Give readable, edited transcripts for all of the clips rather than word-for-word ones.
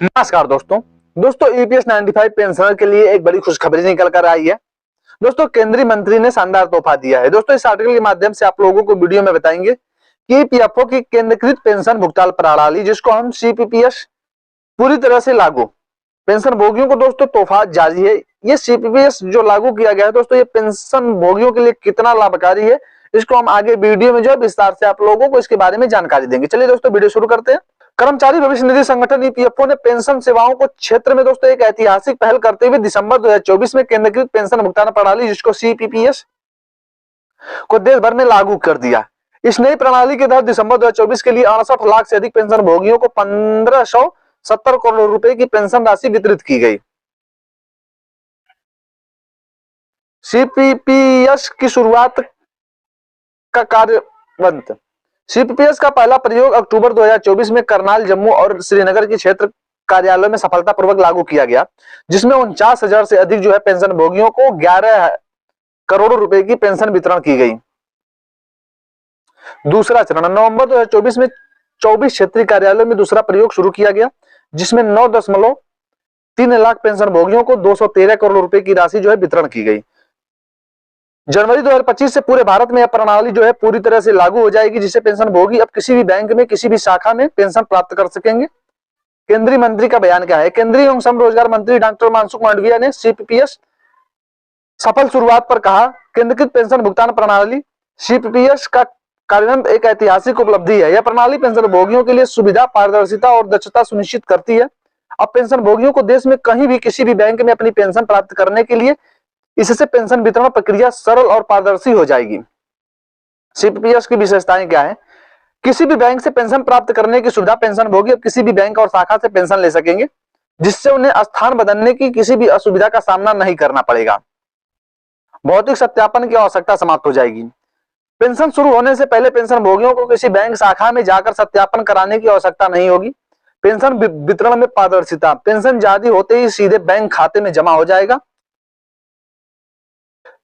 नमस्कार दोस्तों EPS 95 pensioner के लिए एक बड़ी खुशखबरी निकल कर आई है। दोस्तों केंद्रीय मंत्री ने शानदार तोहफा दिया है। दोस्तों इस आर्टिकल के माध्यम से आप लोगों को वीडियो में बताएंगे कि ईपीएफओ की केंद्रीकृत पेंशन भुगतान प्रणाली जिसको हम सीपीपीएस पूरी तरह से लागू पेंशन भोगियों को दोस्तों तोहफा जारी है। ये सीपीपीएस जो लागू किया गया है दोस्तों, ये पेंशन भोगियों के लिए कितना लाभकारी है इसको हम आगे वीडियो में जो है विस्तार से आप लोगों को इसके बारे में जानकारी देंगे। चलिए दोस्तों वीडियो शुरू करते हैं। कर्मचारी भविष्य निधि संगठन ईपीएफओ ने पेंशन सेवाओं को क्षेत्र में दोस्तों एक ऐतिहासिक पहल करते हुए दिसंबर 2024 में केंद्रीकृत पेंशन भुगतान प्रणाली जिसको सीपीपीएस को देश भर में लागू कर दिया। इस नई प्रणाली के तहत दिसंबर 2024 के लिए 68 लाख से अधिक पेंशन भोगियों को 1570 करोड़ रुपए की पेंशन राशि वितरित की गई। सीपीपीएस की शुरुआत का कार्यवंत सीपीपीएस का पहला प्रयोग अक्टूबर 2024 में करनाल, जम्मू और श्रीनगर के क्षेत्र कार्यालयों में सफलतापूर्वक लागू किया गया, जिसमें 49,000 से अधिक जो है पेंशन भोगियों को 11 करोड़ रुपए की पेंशन वितरण की गई। दूसरा चरण नवंबर 2024 में 24 क्षेत्रीय कार्यालयों में दूसरा प्रयोग शुरू किया गया, जिसमें 9.3 लाख पेंशन भोगियों को 213 करोड़ रुपए की राशि जो है वितरण की गई। जनवरी 2025 से पूरे भारत में यह प्रणाली जो है पूरी तरह से लागू हो जाएगी, जिससे पेंशन भोगी अब किसी भी बैंक में किसी भी शाखा में पेंशन प्राप्त कर सकेंगे। केंद्रीय मंत्री का बयान क्या है? केंद्रीय एवं श्रम रोजगार मंत्री डॉक्टर मनसुख मांडविया ने सीपीपीएस सफल शुरुआत पर कहा, केंद्रीकृत पेंशन भुगतान प्रणाली सीपीपीएस का कार्यान्वयन एक ऐतिहासिक उपलब्धि है। यह प्रणाली पेंशन भोगियों के लिए सुविधा, पारदर्शिता और दक्षता सुनिश्चित करती है। अब पेंशन भोगियों को देश में कहीं भी किसी भी बैंक में अपनी पेंशन प्राप्त करने के लिए इससे पेंशन वितरण प्रक्रिया सरल और पारदर्शी हो जाएगी। सीपीपीएस की विशेषताएं क्या है? किसी भी बैंक से पेंशन प्राप्त करने की सुविधा पेंशन भोगी अब किसी भी बैंक और शाखा से पेंशन ले सकेंगे, जिससे उन्हें स्थान बदलने की किसी भी असुविधा का सामना नहीं करना पड़ेगा। भौतिक सत्यापन की आवश्यकता समाप्त हो जाएगी। पेंशन शुरू होने से पहले पेंशन भोगियों को किसी बैंक शाखा में जाकर सत्यापन कराने की आवश्यकता नहीं होगी। पेंशन वितरण में पारदर्शिता, पेंशन जारी होते ही सीधे बैंक खाते में जमा हो जाएगा।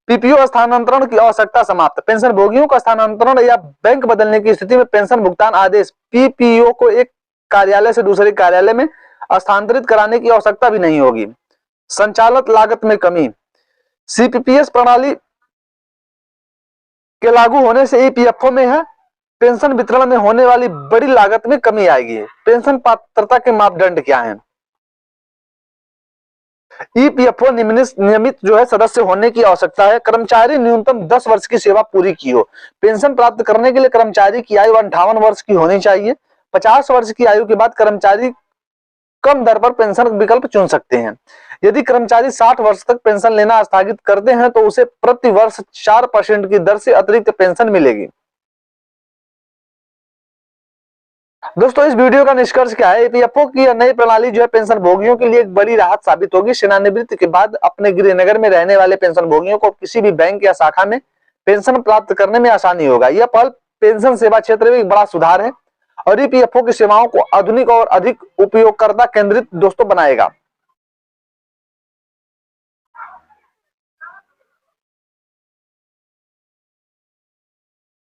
पीपीओ स्थानांतरण की आवश्यकता समाप्त, पेंशन भोगियों का स्थानांतरण या बैंक बदलने की स्थिति में पेंशन भुगतान आदेश पीपीओ को एक कार्यालय से दूसरे कार्यालय में स्थानांतरित कराने की आवश्यकता भी नहीं होगी। संचालक लागत में कमी, सीपीपीएस प्रणाली के लागू होने से ईपीएफओ में है पेंशन वितरण में होने वाली बड़ी लागत में कमी आएगी। पेंशन पात्रता के मापदंड क्या हैं? ईपीएफओ नियमित जो है सदस्य होने की आवश्यकता है। कर्मचारी न्यूनतम 10 वर्ष की सेवा पूरी की हो। पेंशन प्राप्त करने के लिए कर्मचारी की आयु 58 वर्ष की होनी चाहिए। 50 वर्ष की आयु के बाद कर्मचारी कम दर पर पेंशन विकल्प चुन सकते हैं। यदि कर्मचारी 60 वर्ष तक पेंशन लेना स्थगित करते हैं तो उसे प्रति वर्ष 4% की दर से अतिरिक्त पेंशन मिलेगी। दोस्तों इस वीडियो का निष्कर्ष क्या है? ईपीएफओ की नई प्रणाली जो है पेंशन भोगियों के लिए एक बड़ी राहत साबित होगी। सेवानिवृत्ति के बाद अपने गृहनगर में रहने वाले पेंशन भोगियों को किसी भी बैंक या शाखा में पेंशन प्राप्त करने में आसानी होगा। यह पहल पेंशन सेवा क्षेत्र में एक बड़ा सुधार है और ईपीएफओ की सेवाओं को आधुनिक और अधिक उपयोगकर्ता केंद्रित दोस्तों बनाएगा।